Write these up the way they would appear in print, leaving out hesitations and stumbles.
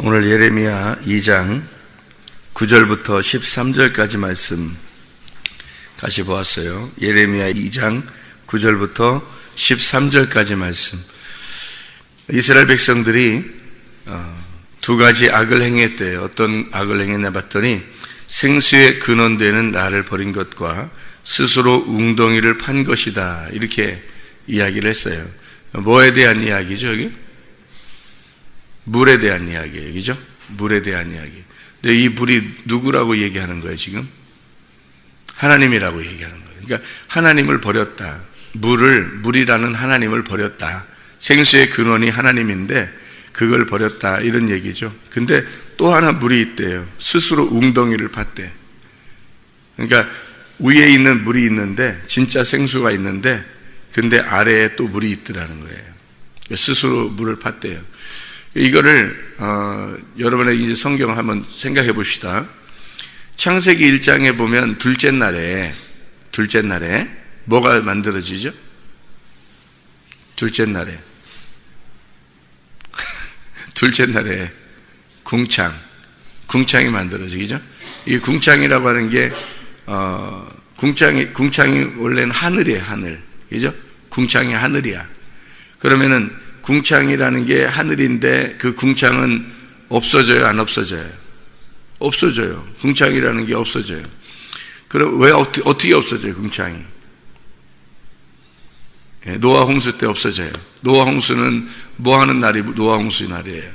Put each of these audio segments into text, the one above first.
오늘 예레미야 2장 9절부터 13절까지 말씀 다시 보았어요. 예레미야 2장 9절부터 13절까지 말씀. 이스라엘 백성들이 두 가지 악을 행했대요. 어떤 악을 행했나 봤더니 생수의 근원되는 나를 버린 것과 스스로 웅덩이를 판 것이다, 이렇게 이야기를 했어요. 뭐에 대한 이야기죠, 여기? 물에 대한 이야기예요. 그죠? 물에 대한 이야기. 근데 이 물이 누구라고 얘기하는 거예요, 지금? 하나님이라고 얘기하는 거예요. 그러니까 하나님을 버렸다. 물이라는 하나님을 버렸다. 생수의 근원이 하나님인데 그걸 버렸다, 이런 얘기죠. 근데 또 하나 물이 있대요. 스스로 웅덩이를 팠대. 그러니까 위에 있는 물이 있는데, 진짜 생수가 있는데, 근데 아래에 또 물이 있더라는 거예요. 스스로 물을 팠대요. 이거를 여러분의 이제 성경을 한번 생각해 봅시다. 창세기 1장에 보면 둘째 날에 뭐가 만들어지죠? 둘째 날에 궁창이 만들어지죠. 이 궁창이라고 하는 게 궁창이 원래는 하늘이에요, 하늘. 그죠? 궁창이 하늘이야. 그러면은 궁창이라는 게 하늘인데 그 궁창은 없어져요, 안 없어져요? 없어져요. 궁창이라는 게 없어져요. 그럼 왜 어떻게 없어져요, 궁창이? 노아 홍수 때 없어져요. 노아 홍수는 뭐 하는 날이 노아 홍수의 날이에요?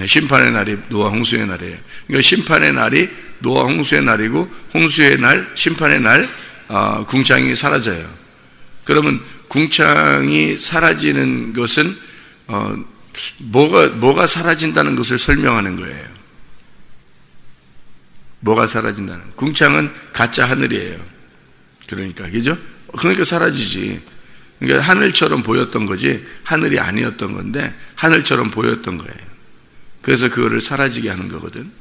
심판의 날이 노아 홍수의 날이에요. 그러니까 심판의 날이 노아 홍수의 날이고, 홍수의 날, 심판의 날 궁창이 사라져요. 그러면 궁창이 사라지는 것은 뭐가 사라진다는 것을 설명하는 거예요. 뭐가 사라진다는, 궁창은 가짜 하늘이에요. 그러니까, 그죠? 그러니까 사라지지. 그러니까 하늘처럼 보였던 거지 하늘이 아니었던 건데 하늘처럼 보였던 거예요. 그래서 그거를 사라지게 하는 거거든,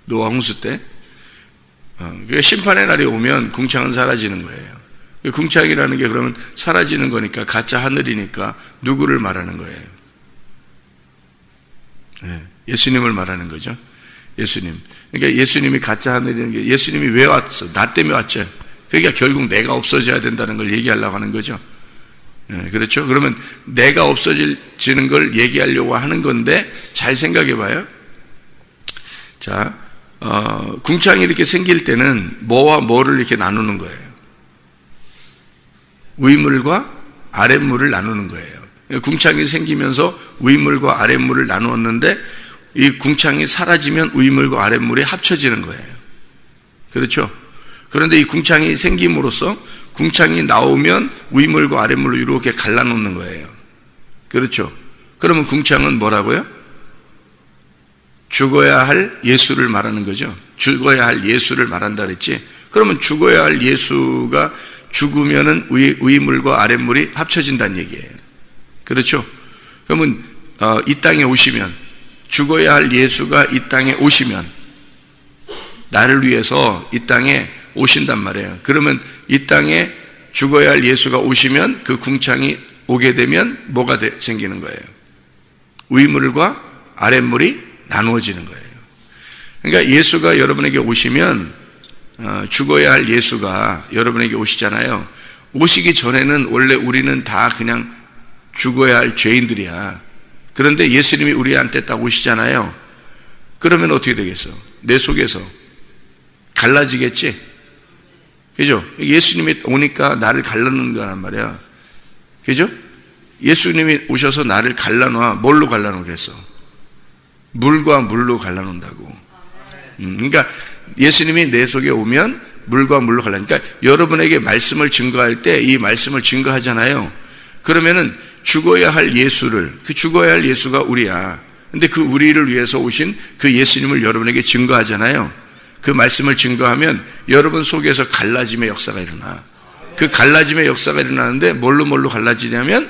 노아 홍수 때. 그러니까 심판의 날이 오면 궁창은 사라지는 거예요. 궁창이라는 게 그러면 사라지는 거니까, 가짜 하늘이니까 누구를 말하는 거예요? 예수님을 말하는 거죠. 예수님. 그러니까 예수님이 가짜 하늘이라는 게, 예수님이 왜 왔어? 나 때문에 왔죠. 그러니까 결국 내가 없어져야 된다는 걸 얘기하려고 하는 거죠. 그렇죠? 그러면 내가 없어지는 걸 얘기하려고 하는 건데, 잘 생각해 봐요. 자, 궁창이 이렇게 생길 때는 뭐와 뭐를 이렇게 나누는 거예요? 위물과 아랫물을 나누는 거예요. 궁창이 생기면서 위물과 아랫물을 나누었는데, 이 궁창이 사라지면 위물과 아랫물이 합쳐지는 거예요. 그렇죠? 그런데 이 궁창이 생김으로써 궁창이 나오면 위물과 아랫물로 이렇게 갈라놓는 거예요. 그렇죠? 그러면 궁창은 뭐라고요? 죽어야 할 예수를 말하는 거죠. 죽어야 할 예수를 말한다 그랬지. 그러면 죽어야 할 예수가 죽으면은 위물과 아랫물이 합쳐진다는 얘기예요. 그렇죠? 그러면 이 땅에 오시면, 죽어야 할 예수가 이 땅에 오시면, 나를 위해서 이 땅에 오신단 말이에요. 그러면 이 땅에 죽어야 할 예수가 오시면, 그 궁창이 오게 되면 뭐가 생기는 거예요? 위물과 아랫물이 나누어지는 거예요. 그러니까 예수가 여러분에게 오시면, 죽어야 할 예수가 여러분에게 오시잖아요. 오시기 전에는 원래 우리는 다 그냥 죽어야 할 죄인들이야. 그런데 예수님이 우리한테 딱 오시잖아요. 그러면 어떻게 되겠어? 내 속에서 갈라지겠지? 그죠? 예수님이 오니까 나를 갈라놓는 거란 말이야. 그죠? 예수님이 오셔서 나를 갈라놔. 뭘로 갈라놓겠어? 물과 물로 갈라놓는다고. 그러니까 예수님이 내 속에 오면 물과 물로 갈라니까, 여러분에게 말씀을 증거할 때 이 말씀을 증거하잖아요. 그러면은 죽어야 할 예수를, 그 죽어야 할 예수가 우리야. 근데 그 우리를 위해서 오신 그 예수님을 여러분에게 증거하잖아요. 그 말씀을 증거하면 여러분 속에서 갈라짐의 역사가 일어나. 그 갈라짐의 역사가 일어나는데 뭘로 갈라지냐면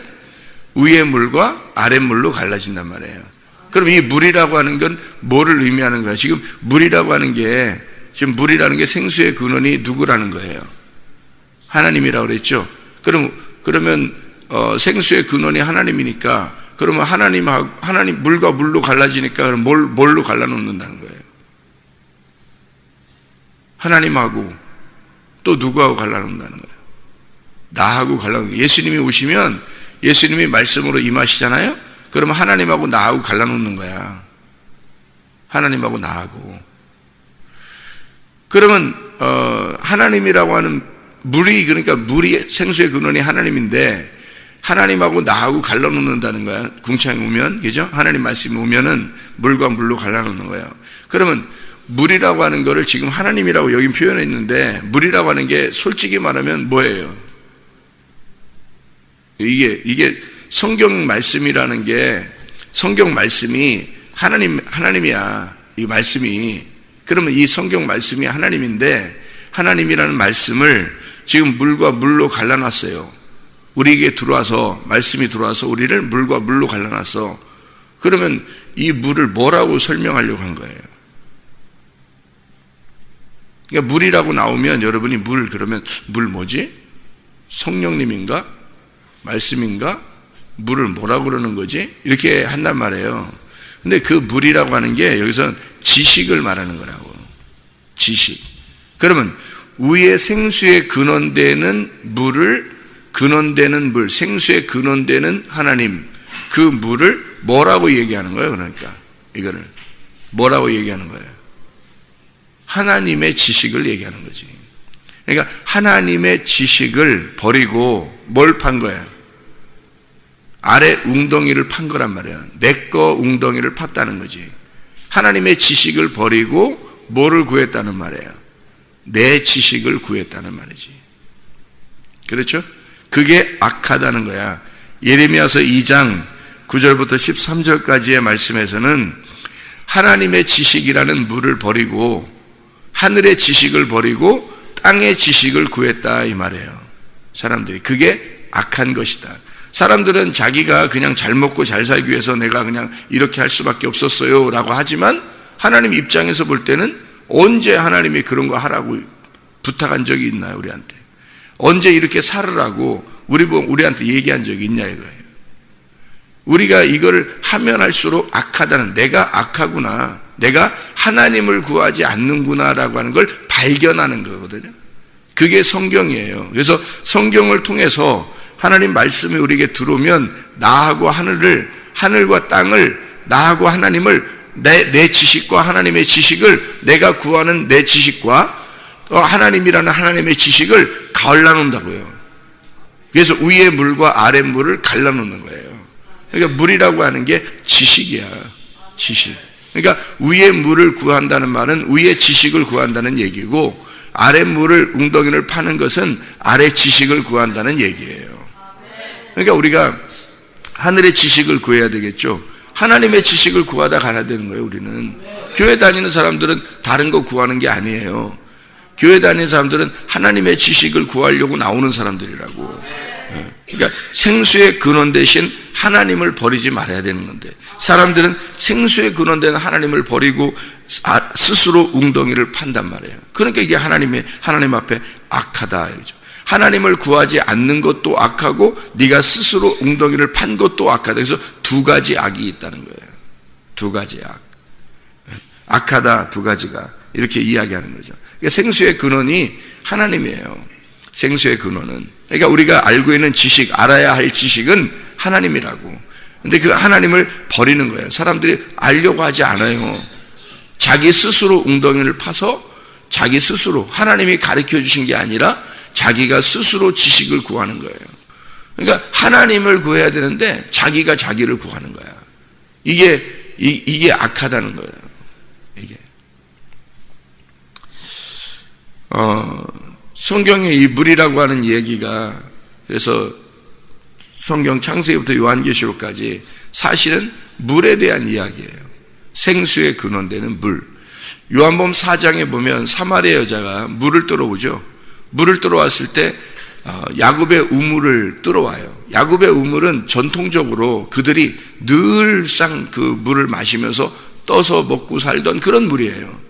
위의 물과 아랫 물로 갈라진단 말이에요. 그럼 이 물이라고 하는 건 뭐를 의미하는 거야? 지금 물이라고 하는 게, 지금 물이라는 게 생수의 근원이 누구라는 거예요? 하나님이라고 그랬죠. 그러면 생수의 근원이 하나님이니까 그러면 하나님 물과 물로 갈라지니까 그럼 뭘로 갈라놓는다는 거예요? 하나님하고 또 누구하고 갈라놓는다는 거예요? 나하고 갈라놓는 거예요. 예수님이 오시면 예수님이 말씀으로 임하시잖아요? 그러면 하나님하고 나하고 갈라놓는 거야. 하나님하고 나하고. 그러면 하나님이라고 하는 그러니까 물이 생수의 근원이 하나님인데 하나님하고 나하고 갈라놓는다는 거야. 궁창이 오면, 그죠? 하나님 말씀이 오면은 물과 물로 갈라놓는 거예요. 그러면 물이라고 하는 거를 지금 하나님이라고 여기 표현했는데 물이라고 하는 게 솔직히 말하면 뭐예요? 이게 성경 말씀이라는 게 성경 말씀이 하나님이야. 이 말씀이. 그러면 이 성경 말씀이 하나님인데 하나님이라는 말씀을 지금 물과 물로 갈라놨어요. 우리에게 들어와서 말씀이 들어와서 우리를 물과 물로 갈라놨어. 그러면 이 물을 뭐라고 설명하려고 한 거예요? 그러니까 물이라고 나오면 여러분이 그러면 물 뭐지? 성령님인가? 말씀인가? 물을 뭐라고 그러는 거지? 이렇게 한단 말이에요. 근데 그 물이라고 하는 게 여기서 지식을 말하는 거라고. 지식. 그러면 우리의 생수에 근원되는 물, 생수에 근원되는 하나님, 그 물을 뭐라고 얘기하는 거예요? 그러니까 이거를 뭐라고 얘기하는 거예요? 하나님의 지식을 얘기하는 거지. 그러니까 하나님의 지식을 버리고 뭘 판 거예요? 아래 웅덩이를 판 거란 말이에요. 내 거 웅덩이를 팠다는 거지. 하나님의 지식을 버리고 뭐를 구했다는 말이에요? 내 지식을 구했다는 말이지. 그렇죠? 그게 악하다는 거야. 예레미야서 2장 9절부터 13절까지의 말씀에서는 하나님의 지식이라는 물을 버리고 하늘의 지식을 버리고 땅의 지식을 구했다 이 말이에요. 사람들이 그게 악한 것이다. 사람들은 자기가 그냥 잘 먹고 잘 살기 위해서 내가 그냥 이렇게 할 수밖에 없었어요 라고 하지만 하나님 입장에서 볼 때는 언제 하나님이 그런 거 하라고 부탁한 적이 있나요? 우리한테 언제 이렇게 살으라고 우리한테 얘기한 적이 있냐 이거예요. 우리가 이거를 하면 할수록 악하다는, 내가 악하구나, 내가 하나님을 구하지 않는구나 라고 하는 걸 발견하는 거거든요. 그게 성경이에요. 그래서 성경을 통해서 하나님 말씀이 우리에게 들어오면 나하고 하늘과 땅을, 나하고 하나님을, 내 지식과 하나님의 지식을, 내가 구하는 내 지식과 하나님이라는 하나님의 지식을 갈라놓는다고요. 그래서 위의 물과 아래 물을 갈라놓는 거예요. 그러니까 물이라고 하는 게 지식이야. 지식. 그러니까 위의 물을 구한다는 말은 위의 지식을 구한다는 얘기고, 아래 물을 웅덩이를 파는 것은 아래 지식을 구한다는 얘기예요. 그러니까 우리가 하늘의 지식을 구해야 되겠죠. 하나님의 지식을 구하다 가야 되는 거예요. 우리는 교회 다니는 사람들은 다른 거 구하는 게 아니에요. 교회 다니는 사람들은 하나님의 지식을 구하려고 나오는 사람들이라고. 그러니까 생수의 근원 대신 하나님을 버리지 말아야 되는 건데, 사람들은 생수의 근원되는 하나님을 버리고 스스로 웅덩이를 판단 말이에요. 그러니까 이게 하나님 앞에 악하다. 하나님을 구하지 않는 것도 악하고 네가 스스로 웅덩이를 판 것도 악하다. 그래서 두 가지 악이 있다는 거예요. 두 가지 악. 악하다, 두 가지가. 이렇게 이야기하는 거죠. 그러니까 생수의 근원이 하나님이에요. 생수의 근원은. 그러니까 우리가 알고 있는 지식, 알아야 할 지식은 하나님이라고. 근데 그 하나님을 버리는 거예요. 사람들이 알려고 하지 않아요. 자기 스스로 웅덩이를 파서 자기 스스로, 하나님이 가르쳐 주신 게 아니라 자기가 스스로 지식을 구하는 거예요. 그러니까 하나님을 구해야 되는데 자기가 자기를 구하는 거야. 이게 악하다는 거예요. 이게. 성경에 이 물이라고 하는 얘기가, 그래서 성경 창세기부터 요한계시록까지 사실은 물에 대한 이야기예요. 생수의 근원되는 물. 요한복음 4장에 보면 사마리아 여자가 물을 들어오죠. 물을 들어왔을 때 야곱의 우물을 들어와요. 야곱의 우물은 전통적으로 그들이 늘상 그 물을 마시면서 떠서 먹고 살던 그런 물이에요.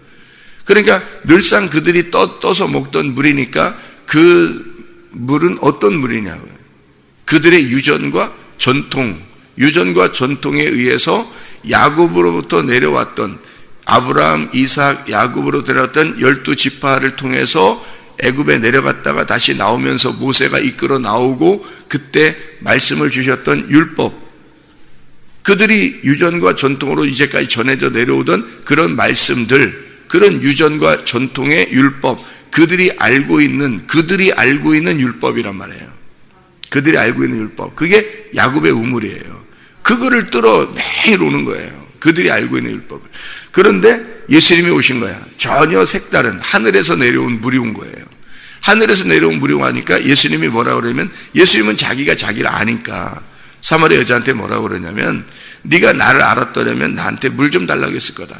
그러니까 늘상 그들이 떠서 먹던 물이니까 그 물은 어떤 물이냐고요. 그들의 유전과 전통, 유전과 전통에 의해서 야곱으로부터 내려왔던 아브라함, 이삭, 야곱으로 내려왔던 12지파를 통해서 애굽에 내려갔다가 다시 나오면서 모세가 이끌어 나오고 그때 말씀을 주셨던 율법, 그들이 유전과 전통으로 이제까지 전해져 내려오던 그런 말씀들, 그런 유전과 전통의 율법, 그들이 알고 있는 율법이란 말이에요. 그들이 알고 있는 율법, 그게 야곱의 우물이에요. 그거를 뚫어 매일 오는 거예요. 그들이 알고 있는 율법을. 그런데 예수님이 오신 거야. 전혀 색다른 하늘에서 내려온 물이 온 거예요. 하늘에서 내려온 물이 오니까 예수님이 뭐라고 그러냐면, 예수님은 자기가 자기를 아니까 사마리아 여자한테 뭐라고 그러냐면, 네가 나를 알았더라면 나한테 물 좀 달라고 했을 거다.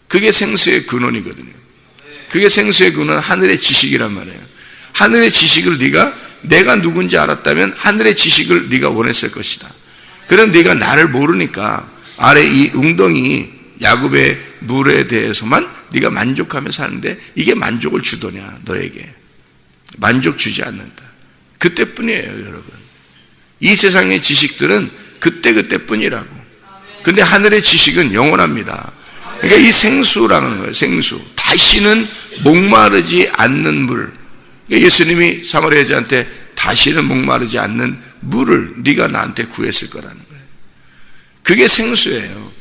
그게 생수의 근원이거든요. 그게 생수의 근원, 하늘의 지식이란 말이에요. 하늘의 지식을 내가 누군지 알았다면 하늘의 지식을 네가 원했을 것이다. 그런데 네가 나를 모르니까 아래 이 웅덩이 야곱의 물에 대해서만 네가 만족하며 사는데, 이게 만족을 주더냐 너에게. 만족 주지 않는다. 그때뿐이에요, 여러분. 이 세상의 지식들은 그때뿐이라고. 근데 하늘의 지식은 영원합니다. 그러니까 이 생수라는 거예요. 생수. 다시는 목마르지 않는 물. 그러니까 예수님이 사마리아 여자한테 다시는 목마르지 않는 물을 네가 나한테 구했을 거라는 거예요. 그게 생수예요.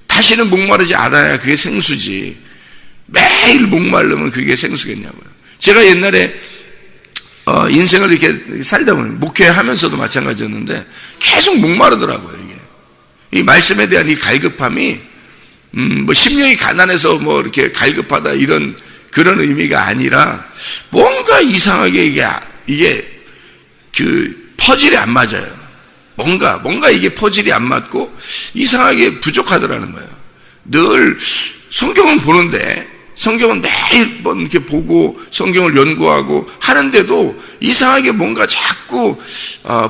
다시는 목마르지 않아야 그게 생수지. 매일 목마르면 그게 생수겠냐고요. 제가 옛날에 인생을 이렇게 살다 보면, 목회하면서도 마찬가지였는데 계속 목마르더라고요. 이게 이 말씀에 대한 이 갈급함이 뭐 심령이 가난해서 뭐 이렇게 갈급하다 이런 그런 의미가 아니라, 뭔가 이상하게 이게 그 퍼즐이 안 맞아요. 뭔가 이게 퍼즐이 안 맞고 이상하게 부족하더라는 거예요. 늘 성경은 보는데, 성경은 매일 이렇게 보고 성경을 연구하고 하는데도 이상하게 뭔가 자꾸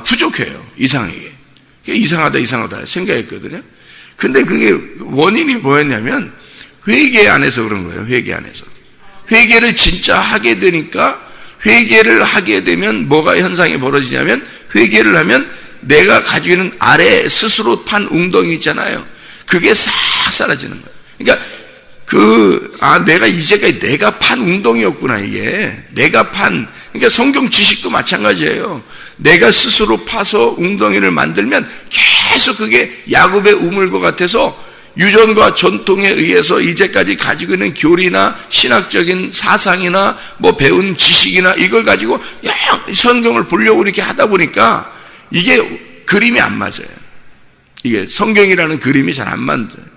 부족해요. 이상하다 생각했거든요. 근데 그게 원인이 뭐였냐면 회개 안에서 그런 거예요. 회개 안에서. 회개를 진짜 하게 되니까, 회개를 하게 되면 뭐가 현상이 벌어지냐면, 회개를 하면 내가 가지고 있는 아래 스스로 판 웅덩이 있잖아요. 그게 싹 사라지는 거예요. 그러니까 내가 이제까지 내가 판 웅덩이였구나, 이게. 그러니까 성경 지식도 마찬가지예요. 내가 스스로 파서 웅덩이를 만들면 계속 그게 야곱의 우물과 같아서 유전과 전통에 의해서 이제까지 가지고 있는 교리나 신학적인 사상이나 뭐 배운 지식이나 이걸 가지고 성경을 보려고 이렇게 하다 보니까 이게 그림이 안 맞아요. 이게 성경이라는 그림이 잘 안 맞아요.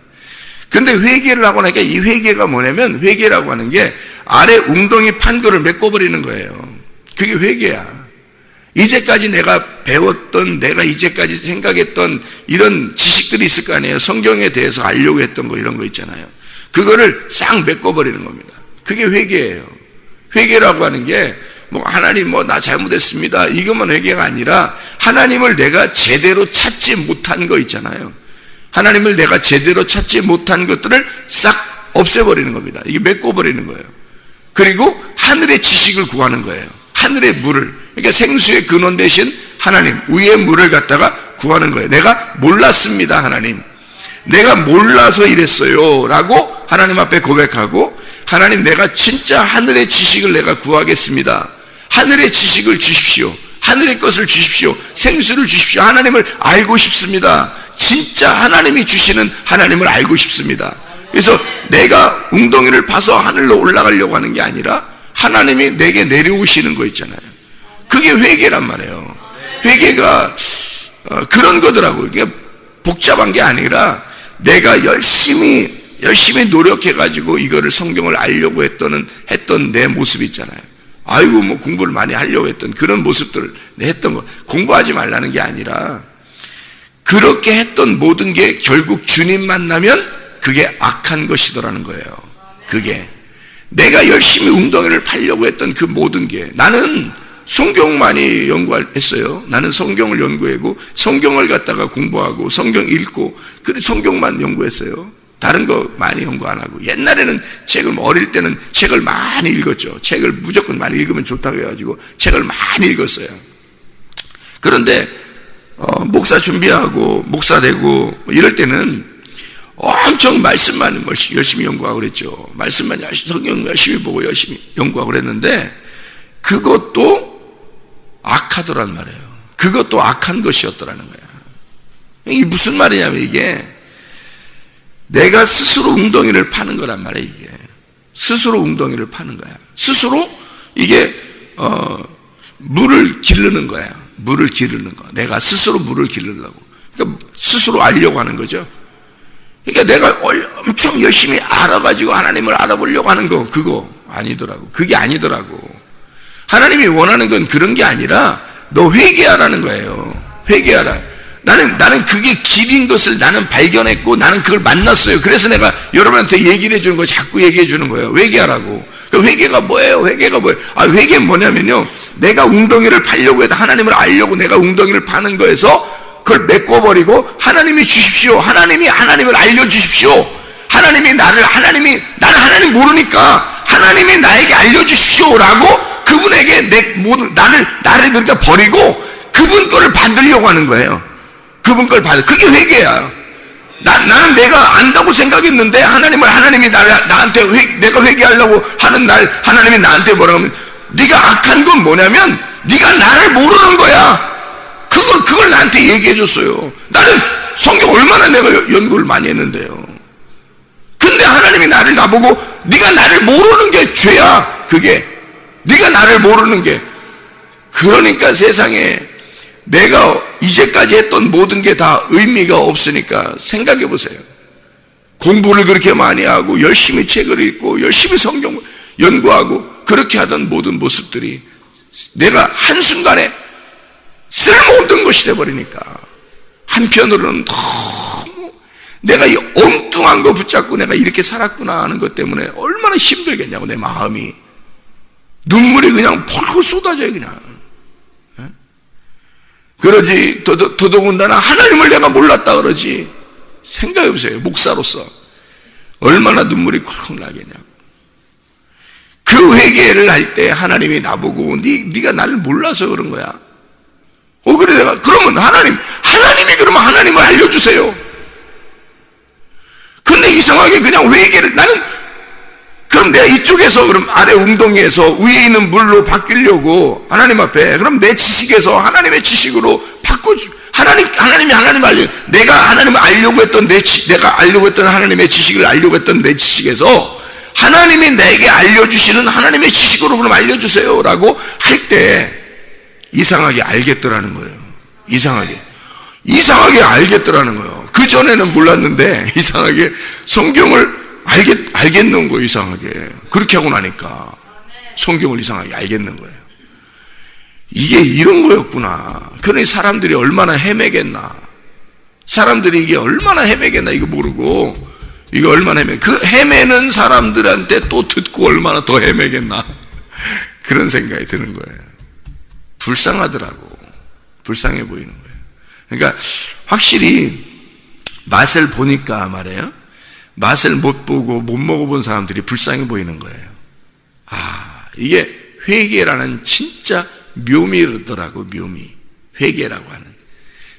근데 회개를 하고 나니까, 이 회개가 뭐냐면, 회개라고 하는 게 아래 웅덩이 판 거를 메꿔버리는 거예요. 그게 회개야. 이제까지 내가 배웠던, 내가 이제까지 생각했던 이런 지식들이 있을 거 아니에요. 성경에 대해서 알려고 했던 거, 이런 거 있잖아요. 그거를 싹 메꿔버리는 겁니다. 그게 회개예요. 회개라고 하는 게 뭐 하나님 나 잘못했습니다, 이것만 회개가 아니라, 하나님을 내가 제대로 찾지 못한 거 있잖아요. 하나님을 내가 제대로 찾지 못한 것들을 싹 없애버리는 겁니다. 이게 메꿔버리는 거예요. 그리고 하늘의 지식을 구하는 거예요. 하늘의 물을. 그러니까 생수의 근원 대신 하나님, 위의 물을 갖다가 구하는 거예요. 내가 몰랐습니다, 하나님. 내가 몰라서 이랬어요 라고 하나님 앞에 고백하고, 하나님, 내가 진짜 하늘의 지식을 내가 구하겠습니다. 하늘의 지식을 주십시오. 하늘의 것을 주십시오. 생수를 주십시오. 하나님을 알고 싶습니다. 진짜 하나님이 주시는 하나님을 알고 싶습니다. 그래서 내가 웅덩이를 파서 하늘로 올라가려고 하는 게 아니라, 하나님이 내게 내려오시는 거 있잖아요. 그게 회개란 말이에요. 회개가 그런 거더라고요. 이게 복잡한 게 아니라, 내가 열심히 노력해가지고 이거를 성경을 알려고 했던 내 모습 있잖아요. 아이고, 뭐 공부를 많이 하려고 했던 그런 모습들을 했던 거. 공부하지 말라는 게 아니라, 그렇게 했던 모든 게 결국 주님 만나면 그게 악한 것이더라는 거예요. 그게 내가 열심히 웅덩이를 파려고 했던 그 모든 게, 나는 성경 많이 연구했어요. 나는 성경을 연구하고 성경을 갖다가 공부하고 성경 읽고, 그래 성경만 연구했어요. 다른 거 많이 연구 안 하고. 옛날에는 어릴 때는 책을 많이 읽었죠. 책을 무조건 많이 읽으면 좋다고 해가지고 책을 많이 읽었어요. 그런데 목사 준비하고 목사 되고 이럴 때는 엄청 말씀만 열심히 연구하고 그랬죠. 말씀만 성경 열심히 보고 열심히 연구하고 그랬는데 그것도 악하더란 말이에요. 그것도 악한 것이었더라는 거야. 이게 무슨 말이냐면 이게 내가 스스로 웅덩이를 파는 거란 말이에요. 이게 스스로 웅덩이를 파는 거야. 스스로 이게 물을 기르는 거야. 물을 기르는 거. 내가 스스로 물을 기르려고. 그러니까 스스로 알려고 하는 거죠. 그러니까 내가 엄청 열심히 알아가지고 하나님을 알아보려고 하는 거, 그거 아니더라고. 그게 아니더라고. 하나님이 원하는 건 그런 게 아니라 너 회개하라는 거예요. 회개하라. 나는 그게 길인 것을 나는 발견했고 나는 그걸 만났어요. 그래서 내가 여러분한테 얘기를 해주는 거 자꾸 얘기해 주는 거예요. 회개하라고. 그 회개가 뭐예요? 회개가 뭐예요? 회개는 뭐냐면요. 내가 웅덩이를 파려고 해도 하나님을 알려고 내가 웅덩이를 파는 거에서 그걸 메꿔버리고 하나님이 주십시오. 하나님을 알려주십시오. 하나님 하나님 모르니까 하나님이 나에게 알려주십시오라고 그분에게 나를 그러니까 버리고 그분 거를 받으려고 하는 거예요. 그분 걸 받을. 그게 회개야. 나는 내가 안다고 생각했는데 하나님이 나한테 내가 회개하려고 하는 날 하나님이 나한테 뭐라고 하면 네가 악한 건 뭐냐면 네가 나를 모르는 거야. 그걸 나한테 얘기해 줬어요. 나는 성경 얼마나 내가 연구를 많이 했는데요. 근데 하나님이 나보고 네가 나를 모르는 게 죄야. 그게 네가 나를 모르는 게. 그러니까 세상에 내가 이제까지 했던 모든 게 다 의미가 없으니까 생각해 보세요. 공부를 그렇게 많이 하고 열심히 책을 읽고 열심히 성경 연구하고 그렇게 하던 모든 모습들이 내가 한순간에 쓸모없는 것이 돼버리니까 한편으로는 너무 내가 이 엉뚱한 거 붙잡고 내가 이렇게 살았구나 하는 것 때문에 얼마나 힘들겠냐고. 내 마음이 눈물이 그냥 펄펄 쏟아져요. 그냥 그러지 더더군다나 하나님을 내가 몰랐다 그러지. 생각해보세요. 목사로서 얼마나 눈물이 콜콜 나겠냐고. 그 회개를 할 때 하나님이 나보고 네가 나를 몰라서 그런 거야. 그래 내가 그러면 하나님이 그러면 하나님을 알려주세요. 근데 이상하게 그냥 회개를 그럼 내가 이쪽에서 그럼 아래 웅덩이에서 위에 있는 물로 바뀌려고 하나님 앞에 그럼 내 지식에서 하나님의 지식으로 하나님이 하나님 알려 내가 하나님을 알려고 했던 내가 알려고 했던 하나님의 지식을 알려고 했던 내 지식에서 하나님이 내게 알려주시는 하나님의 지식으로 그럼 알려주세요라고 할 때 이상하게 알겠더라는 거예요. 이상하게 알겠더라는 거예요. 그 전에는 몰랐는데 이상하게 성경을 알겠는 거예요. 이상하게 그렇게 하고 나니까 성경을 이상하게 알겠는 거예요. 이게 이런 거였구나. 그러니 사람들이 얼마나 헤매겠나. 사람들이 이게 얼마나 헤매겠나 이거 모르고 이거 얼마나 그 헤매는 사람들한테 또 듣고 얼마나 더 헤매겠나 그런 생각이 드는 거예요. 불쌍하더라고. 불쌍해 보이는 거예요. 그러니까 확실히 맛을 보니까 말이에요. 맛을 못 보고 못 먹어본 사람들이 불쌍해 보이는 거예요. 이게 회개라는 진짜 묘미더라고. 묘미. 회개라고 하는.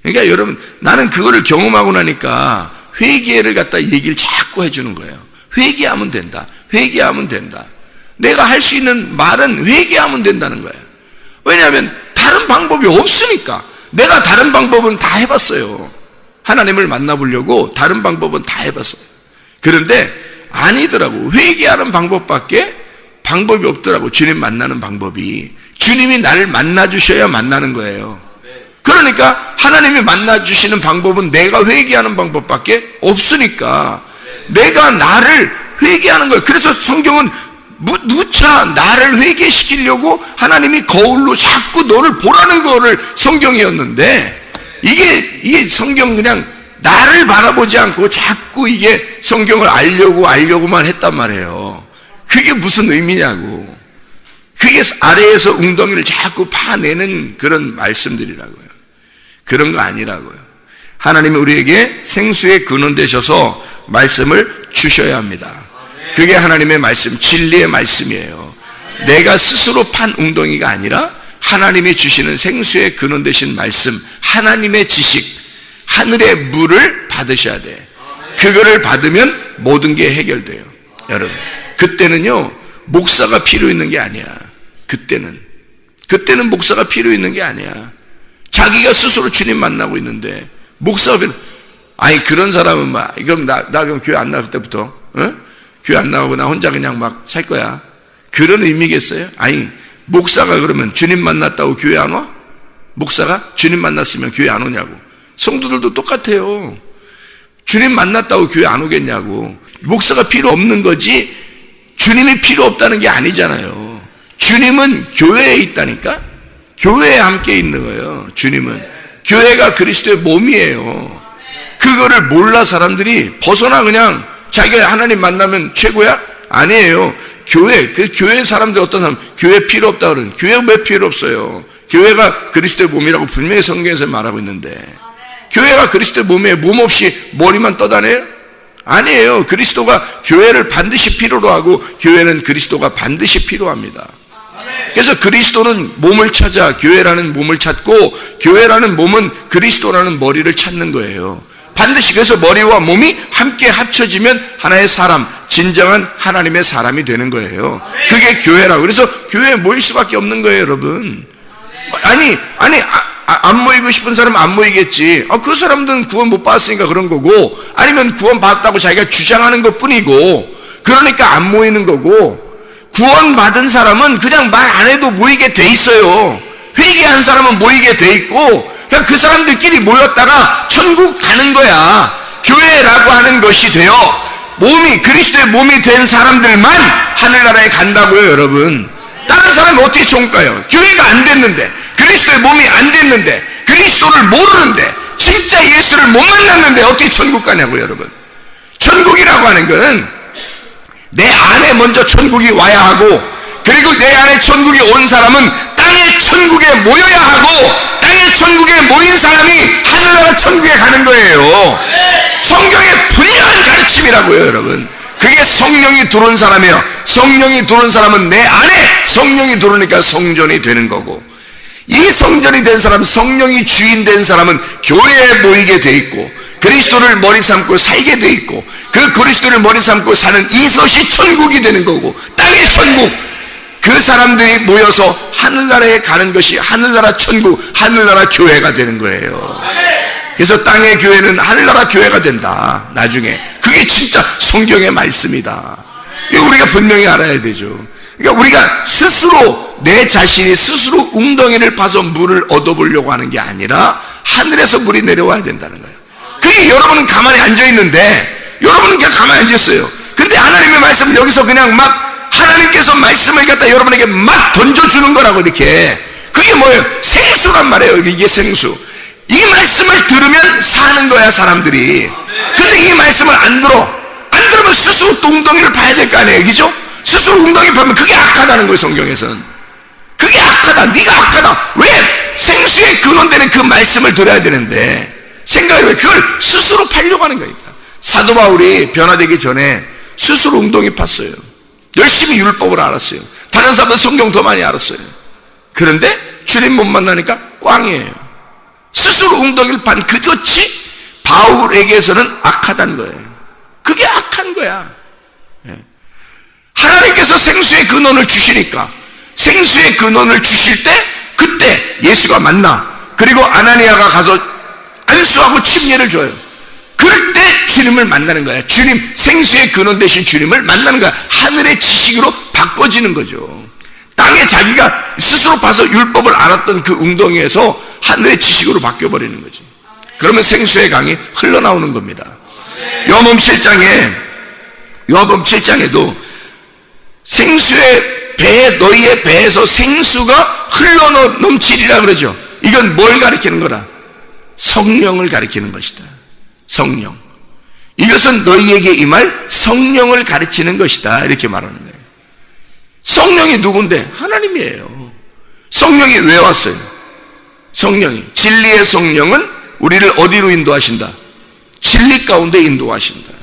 그러니까 여러분 나는 그거를 경험하고 나니까 회개를 갖다 얘기를 자꾸 해주는 거예요. 회개하면 된다. 회개하면 된다. 내가 할 수 있는 말은 회개하면 된다는 거예요. 왜냐하면 다른 방법이 없으니까. 내가 다른 방법은 다 해봤어요. 하나님을 만나보려고 다른 방법은 다 해봤어요. 그런데 아니더라고. 회개하는 방법밖에 방법이 없더라고. 주님 만나는 방법이. 주님이 나를 만나주셔야 만나는 거예요. 그러니까 하나님이 만나주시는 방법은 내가 회개하는 방법밖에 없으니까 내가 나를 회개하는 거예요. 그래서 성경은 누차 나를 회개시키려고 하나님이 거울로 자꾸 너를 보라는 거를 성경이었는데 이게 성경 그냥 나를 바라보지 않고 자꾸 이게 성경을 알려고만 했단 말이에요. 그게 무슨 의미냐고. 그게 아래에서 웅덩이를 자꾸 파내는 그런 말씀들이라고요. 그런 거 아니라고요. 하나님이 우리에게 생수의 근원 되셔서 말씀을 주셔야 합니다. 그게 하나님의 말씀, 진리의 말씀이에요. 내가 스스로 판 웅덩이가 아니라 하나님이 주시는 생수의 근원 되신 말씀, 하나님의 지식, 하늘의 물을 받으셔야 돼. 그거를 받으면 모든 게 해결돼요. 여러분, 그때는요 목사가 필요 있는 게 아니야. 그때는 목사가 필요 있는 게 아니야. 자기가 스스로 주님 만나고 있는데 목사가 필요. 아니 그런 사람은 막 그럼 나 그럼 교회 안 나올 때부터 교회 안 나오고 나 혼자 그냥 막 살 거야. 그런 의미겠어요? 아니 목사가 그러면 주님 만났다고 교회 안 와? 목사가 주님 만났으면 교회 안 오냐고. 성도들도 똑같아요. 주님 만났다고 교회 안 오겠냐고. 목사가 필요 없는 거지 주님이 필요 없다는 게 아니잖아요. 주님은 교회에 있다니까. 교회에 함께 있는 거예요. 주님은 교회가 그리스도의 몸이에요. 그거를 몰라 사람들이 벗어나 그냥 자기가 하나님 만나면 최고야? 아니에요. 그 교회 사람들 어떤 사람 교회 필요 없다 그러는. 교회가 왜 필요 없어요? 교회가 그리스도의 몸이라고 분명히 성경에서 말하고 있는데 교회가 그리스도의 몸에 몸 없이 머리만 떠다녀요? 아니에요. 그리스도가 교회를 반드시 필요로 하고 교회는 그리스도가 반드시 필요합니다. 그래서 그리스도는 몸을 찾아 교회라는 몸을 찾고 교회라는 몸은 그리스도라는 머리를 찾는 거예요. 반드시. 그래서 머리와 몸이 함께 합쳐지면 하나의 사람, 진정한 하나님의 사람이 되는 거예요. 그게 교회라고. 그래서 교회에 모일 수밖에 없는 거예요, 여러분. 안 모이고 싶은 사람은 안 모이겠지. 그 사람들은 구원 못 받았으니까 그런 거고, 아니면 구원 받았다고 자기가 주장하는 것 뿐이고, 그러니까 안 모이는 거고, 구원 받은 사람은 그냥 말 안 해도 모이게 돼 있어요. 회개한 사람은 모이게 돼 있고, 그냥 그 사람들끼리 모였다가 천국 가는 거야. 교회라고 하는 것이 되어 그리스도의 몸이 된 사람들만 하늘나라에 간다고요, 여러분. 다른 사람이 어떻게 천국 가요? 교회가 안 됐는데, 그리스도의 몸이 안 됐는데, 그리스도를 모르는데, 진짜 예수를 못 만났는데 어떻게 천국 가냐고요, 여러분. 천국이라고 하는 것은 내 안에 먼저 천국이 와야 하고, 그리고 내 안에 천국이 온 사람은 땅의 천국에 모여야 하고, 땅의 천국에 모인 사람이 하늘나라 천국에 가는 거예요. 성경의 분명한 가르침이라고요, 여러분. 그게 성령이 들어온 사람이에요. 성령이 들어온 사람은 내 안에 성령이 들어오니까 성전이 되는 거고, 이 성전이 된 사람, 성령이 주인 된 사람은 교회에 모이게 돼 있고, 그리스도를 머리 삼고 살게 돼 있고, 그 그리스도를 머리 삼고 사는 이것이 천국이 되는 거고, 땅의 천국. 그 사람들이 모여서 하늘나라에 가는 것이 하늘나라 천국, 하늘나라 교회가 되는 거예요. 그래서 땅의 교회는 하늘나라 교회가 된다, 나중에. 그게 진짜 성경의 말씀이다. 이거 우리가 분명히 알아야 되죠. 그러니까 우리가 스스로, 내 자신이 스스로 웅덩이를 파서 물을 얻어보려고 하는 게 아니라 하늘에서 물이 내려와야 된다는 거예요. 그게 여러분은 가만히 앉아있는데, 여러분은 그냥 가만히 앉아있어요. 근데 하나님의 말씀을 여기서 그냥 막 하나님께서 말씀을 갖다 여러분에게 막 던져주는 거라고, 이렇게. 그게 뭐예요? 생수란 말이에요. 이게 생수. 이 말씀을 들으면 사는 거야, 사람들이. 근데 이 말씀을 안 들으면 스스로 또 웅덩이를 봐야 될 거 아니에요, 그죠? 스스로 웅덩이 보면 그게 악하다는 거예요, 성경에서는. 그게 악하다, 네가 악하다. 왜? 생수의 근원되는 그 말씀을 들어야 되는데 생각해. 왜 그걸 스스로 팔려고 하는 거니까. 사도 바울이 변화되기 전에 스스로 웅덩이 팠어요. 열심히 율법을 알았어요. 다른 사람은 성경 더 많이 알았어요. 그런데 주님 못 만나니까 꽝이에요. 스스로 웅덩이를 판 그것이 바울에게서는 악하다는 거예요. 그게 악한 거야. 하나님께서 생수의 근원을 주시니까, 생수의 근원을 주실 때 그때 예수가 만나. 그리고 아나니아가 가서 안수하고 침례를 줘요. 그럴 때 주님을 만나는 거야. 주님, 생수의 근원 되신 주님을 만나는 거야. 하늘의 지식으로 바꿔지는 거죠. 땅에 자기가 스스로 봐서 율법을 알았던 그 웅덩이에서 하늘의 지식으로 바뀌어버리는 거지. 그러면 생수의 강이 흘러나오는 겁니다. 요한복음 7장에도 생수의 배, 너희의 배에서 생수가 흘러넘치리라 그러죠. 이건 뭘 가리키는 거라? 성령을 가리키는 것이다. 성령. 이것은 너희에게 임할 성령을 가르치는 것이다, 이렇게 말하는 거예요. 성령이 누군데? 하나님이에요. 성령이 왜 왔어요? 성령이, 진리의 성령은 우리를 어디로 인도하신다? 진리 가운데 인도하신다.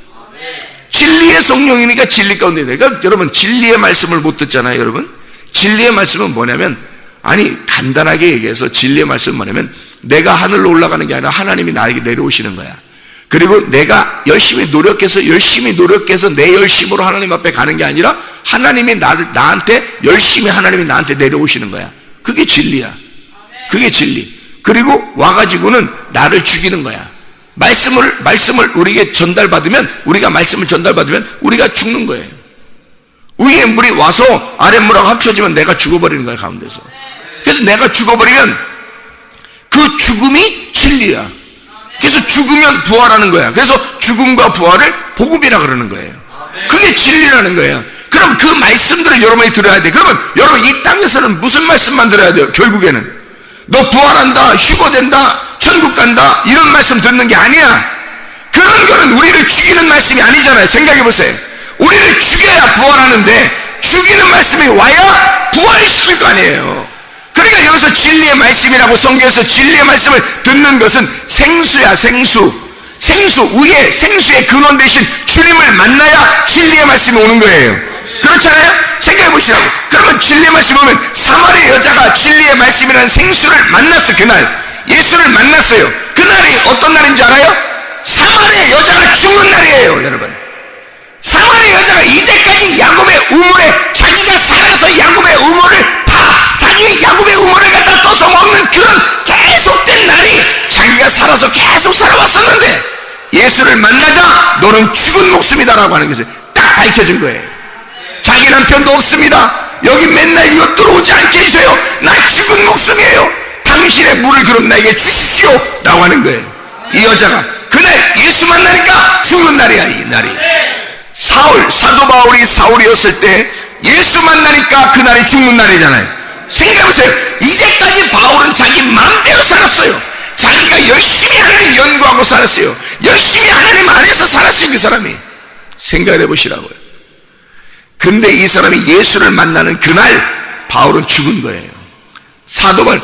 진리의 성령이니까 진리 가운데. 그러니까 여러분, 진리의 말씀을 못 듣잖아요, 여러분. 진리의 말씀은 뭐냐면 아니, 간단하게 얘기해서 진리의 말씀 뭐냐면 내가 하늘로 올라가는 게 아니라 하나님이 나에게 내려오시는 거야. 그리고 내가 열심히 노력해서 내 열심으로 하나님 앞에 가는 게 아니라 하나님이 나한테 열심히 하나님이 나한테 내려오시는 거야. 그게 진리야. 그게 진리. 그리고 와가지고는 나를 죽이는 거야. 말씀을 우리에게 우리가 말씀을 전달받으면 우리가 죽는 거예요. 위에 물이 와서 아랫물하고 합쳐지면 내가 죽어버리는 거야, 가운데서. 그래서 내가 죽어버리면 그 죽음이 진리야. 그래서 죽으면 부활하는 거야. 그래서 죽음과 부활을 복음이라 그러는 거예요. 그게 진리라는 거예요. 그럼 그 말씀들을 여러분이 들어야 돼. 그러면 여러분 이 땅에서는 무슨 말씀만 들어야 돼요? 결국에는 너 부활한다, 휴거된다, 천국 간다, 이런 말씀 듣는 게 아니야. 그런 거는 우리를 죽이는 말씀이 아니잖아요. 생각해 보세요. 우리를 죽여야 부활하는데 죽이는 말씀이 와야 부활을 시킬 거 아니에요. 그러니까 여기서 진리의 말씀이라고 성경에서 진리의 말씀을 듣는 것은 생수야, 생수. 위에 생수의 근원 대신 주님을 만나야 진리의 말씀이 오는 거예요. 그렇잖아요? 생각해 보시라고. 그러면 진리의 말씀 보면 사마리아 여자가 진리의 말씀이라는 생수를 만났어요. 그날 예수를 만났어요. 그날이 어떤 날인 줄 알아요? 사마리아 여자가 죽는 날이에요, 여러분. 사마리아 여자가 이제까지 야곱의 우물에 자기가 살아서 야곱의 우물을 자기 야곱의 우물을 갖다 떠서 먹는 그런 계속된 날이 자기가 살아서 계속 살아왔었는데 예수를 만나자 너는 죽은 목숨이다라고 하는 것을 딱 밝혀진 거예요. 자기 남편도 없습니다. 여기 맨날 이것 들어오지 않게 해주세요. 나 죽은 목숨이에요. 당신의 물을 그럼 나에게 주십시오 라고 하는 거예요. 이 여자가 그날 예수 만나니까 죽는 날이야. 이 날이 사도 바울이 사울이었을 때 예수 만나니까 그날이 죽는 날이잖아요. 생각해보세요. 이제까지 바울은 자기 마음대로 살았어요. 자기가 열심히 하나님 연구하고 살았어요. 열심히 하나님 안에서 살았어요. 그 사람이. 생각을 해보시라고요. 근데 이 사람이 예수를 만나는 그날 바울은 죽은 거예요. 사도 바울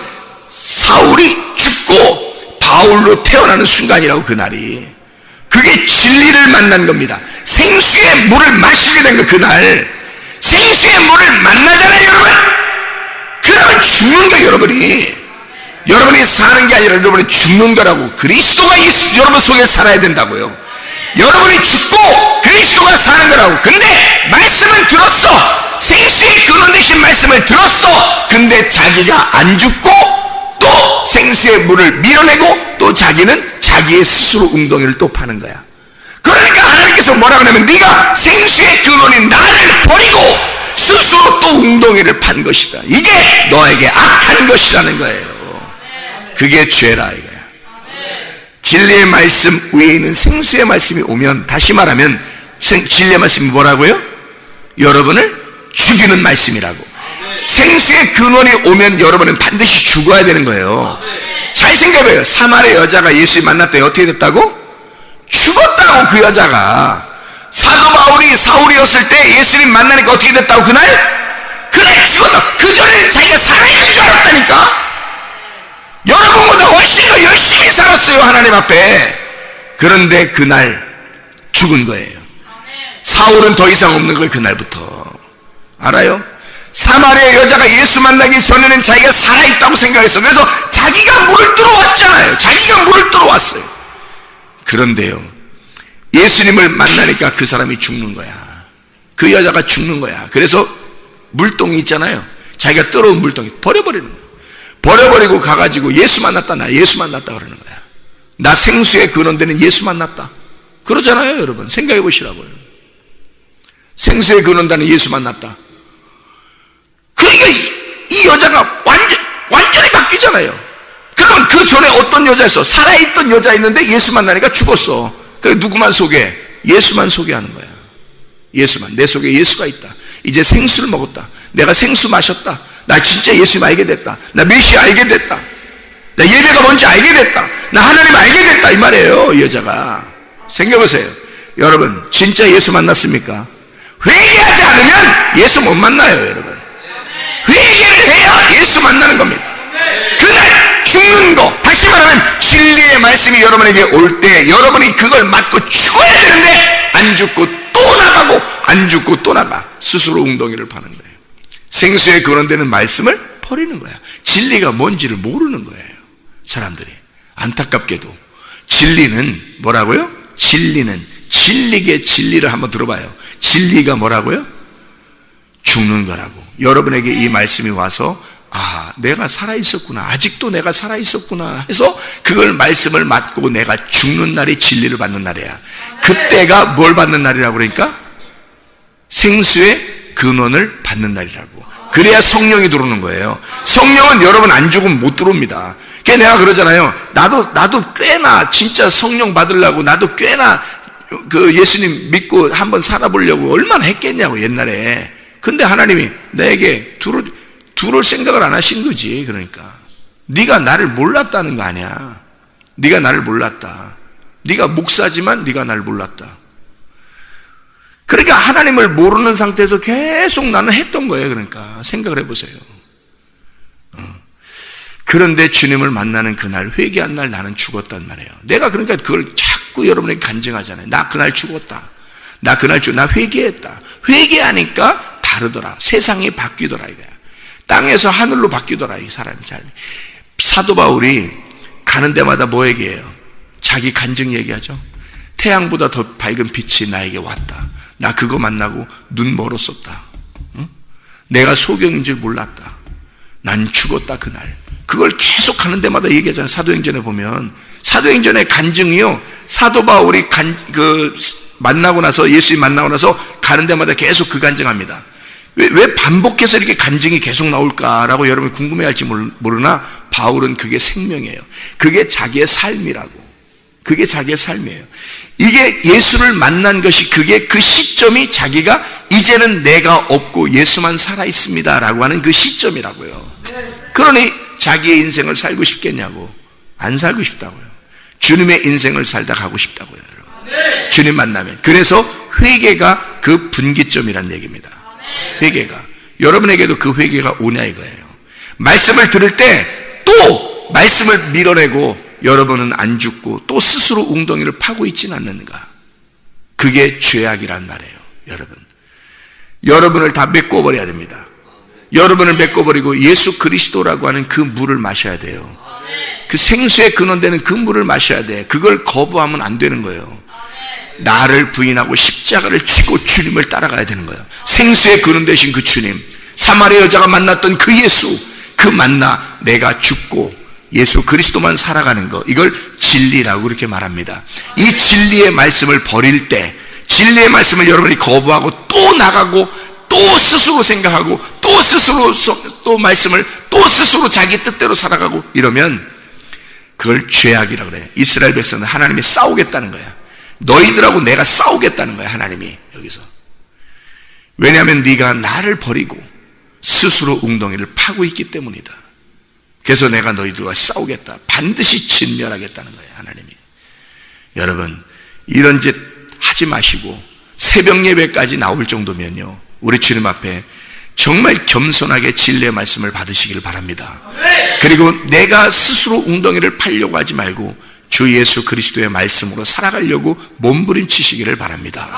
사울이 죽고 바울로 태어나는 순간이라고. 그날이 그게 진리를 만난 겁니다. 생수의 물을 마시게 된 거. 그날 생수의 물을 만나잖아요, 여러분. 그러면 죽는 거예요. 여러분이 사는 게 아니라 여러분이 죽는 거라고. 그리스도가 여러분 속에 살아야 된다고요. 여러분이 죽고 그리스도가 사는 거라고. 근데 말씀을 들었어. 생수의 근원 되신 말씀을 들었어. 근데 자기가 안 죽고 또 생수의 물을 밀어내고 또 자기는 자기의 스스로 웅덩이를 또 파는 거야. 그러니까 하나님께서 뭐라 그러냐면 네가 생수의 근원인 나를 버리고 스스로 또 웅덩이를 판 것이다. 이게 너에게 악한 것이라는 거예요. 그게 죄라 이거야. 진리의 말씀 위에 있는 생수의 말씀이 오면, 다시 말하면 진리의 말씀이 뭐라고요? 여러분을 죽이는 말씀이라고. 생수의 근원이 오면 여러분은 반드시 죽어야 되는 거예요. 잘 생각해봐요. 사마리아 여자가 예수 만났더니 어떻게 됐다고? 죽었다고. 그 여자가. 사도 바울이 사울이었을 때 예수님 만나니까 어떻게 됐다고? 그날 죽었다. 그 전에는 자기가 살아있는 줄 알았다니까. 여러분보다 훨씬 더 열심히 살았어요, 하나님 앞에. 그런데 그날 죽은 거예요. 사울은 더 이상 없는 거예요. 그날부터. 알아요? 사마리아 여자가 예수 만나기 전에는 자기가 살아있다고 생각했어. 그래서 자기가 물을 뚫어왔잖아요. 자기가 물을 뚫어왔어요. 그런데요, 예수님을 만나니까 그 사람이 죽는 거야. 그 여자가 죽는 거야. 그래서 물동이 있잖아요. 자기가 뚫어온 물동이 버려버리는 거야. 버려버리고 가가지고 예수 만났다. 나 예수 만났다 그러는 거야. 나 생수의 근원되는 예수 만났다. 그러잖아요, 여러분. 생각해 보시라고요. 생수의 근원되는 예수 만났다. 그러니까 이 여자가 완전히 바뀌잖아요. 그러면 그 전에 어떤 여자였어? 살아있던 여자 있는데 예수 만나니까 죽었어. 그래 누구만 소개? 예수만 소개하는 거야. 예수만. 내 속에 예수가 있다. 이제 생수를 먹었다. 내가 생수 마셨다. 나 진짜 예수님 알게 됐다. 나 메시아 알게 됐다. 나 예배가 뭔지 알게 됐다. 나 하나님 알게 됐다. 이 말이에요, 이 여자가. 생각해보세요. 여러분, 진짜 예수 만났습니까? 회개하지 않으면 예수 못 만나요, 여러분. 회개를 해야 예수 만나는 겁니다. 그날 죽는 거, 다시 말하면 진리의 말씀이 여러분에게 올 때 여러분이 그걸 맞고 죽어야 되는데 안 죽고 또 나가고 안 죽고 또 나가. 스스로 웅덩이를 파는 거예요. 생수에 근원되는 말씀을 버리는 거야. 진리가 뭔지를 모르는 거예요. 사람들이. 안타깝게도 진리는 뭐라고요? 진리의 진리를 한번 들어봐요. 진리가 뭐라고요? 죽는 거라고. 여러분에게 이 말씀이 와서 내가 살아있었구나, 아직도 내가 살아있었구나 해서 그걸 말씀을 맡고 내가 죽는 날이 진리를 받는 날이야. 그때가 뭘 받는 날이라고 그러니까? 생수의 근원을 받는 날이라고. 그래야 성령이 들어오는 거예요. 성령은 여러분 안 죽으면 못 들어옵니다. 그래서 내가 그러잖아요. 나도 꽤나 진짜 성령 받으려고 나도 꽤나 그 예수님 믿고 한번 살아보려고 얼마나 했겠냐고 옛날에. 근데 하나님이 내게 들어올 생각을 안 하신 거지. 그러니까 네가 나를 몰랐다는 거 아니야. 네가 나를 몰랐다. 네가 목사지만 네가 나를 몰랐다. 그러니까 하나님을 모르는 상태에서 계속 나는 했던 거예요. 그러니까 생각을 해보세요. 그런데 주님을 만나는 그날, 회개한 날 나는 죽었단 말이에요. 내가 그러니까 그걸 자꾸 여러분에게 간증하잖아요. 나 그날 죽었다. 나 회개했다. 회개하니까 다르더라. 세상이 바뀌더라 이거야. 땅에서 하늘로 바뀌더라 이 사람의 삶이. 사도 바울이 가는 데마다 뭐 얘기해요? 자기 간증 얘기하죠. 태양보다 더 밝은 빛이 나에게 왔다. 나 그거 만나고 눈 멀었었다. 응? 내가 소경인 줄 몰랐다. 난 죽었다 그날. 그걸 계속 가는 데마다 얘기하잖아요. 사도행전에 보면 사도행전의 간증이요, 사도 바울이 만나고 나서, 예수님 만나고 나서 가는 데마다 계속 그 간증합니다. 왜 반복해서 이렇게 간증이 계속 나올까라고 여러분이 궁금해할지 모르나 바울은 그게 생명이에요. 그게 자기의 삶이라고. 그게 자기의 삶이에요. 이게 예수를 만난 것이, 그게 그 시점이 자기가 이제는 내가 없고 예수만 살아있습니다 라고 하는 그 시점이라고요. 그러니 자기의 인생을 살고 싶겠냐고. 안 살고 싶다고요. 주님의 인생을 살다 가고 싶다고요, 여러분. 주님 만나면. 그래서 회개가 그 분기점이라는 얘기입니다. 회개가. 여러분에게도 그 회개가 오냐 이거예요. 말씀을 들을 때 또 말씀을 밀어내고 여러분은 안 죽고 또 스스로 웅덩이를 파고 있지는 않는가. 그게 죄악이란 말이에요. 여러분을 다 메꿔버려야 됩니다. 여러분을 메꿔버리고 예수 그리스도라고 하는 그 물을 마셔야 돼요. 그 생수의 근원되는 그 물을 마셔야 돼. 그걸 거부하면 안 되는 거예요. 나를 부인하고 십자가를 쥐고 주님을 따라가야 되는 거예요. 생수의 근원 되신 그 주님, 사마리아 여자가 만났던 그 예수, 그 만나 내가 죽고 예수 그리스도만 살아가는 거, 이걸 진리라고 그렇게 말합니다. 이 진리의 말씀을 버릴 때, 진리의 말씀을 여러분이 거부하고 또 나가고 또 스스로 생각하고 또 스스로 또 말씀을 또 스스로 자기 뜻대로 살아가고 이러면 그걸 죄악이라고 그래요. 이스라엘 백성은 하나님이 싸우겠다는 거야. 너희들하고 내가 싸우겠다는 거야, 하나님이 여기서. 왜냐하면 네가 나를 버리고 스스로 웅덩이를 파고 있기 때문이다. 그래서 내가 너희들과 싸우겠다. 반드시 진멸하겠다는 거예요, 하나님이. 여러분, 이런 짓 하지 마시고 새벽 예배까지 나올 정도면요, 우리 주님 앞에 정말 겸손하게 진리의 말씀을 받으시길 바랍니다. 그리고 내가 스스로 웅덩이를 파려고 하지 말고 주 예수 그리스도의 말씀으로 살아가려고 몸부림치시기를 바랍니다.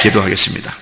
기도하겠습니다.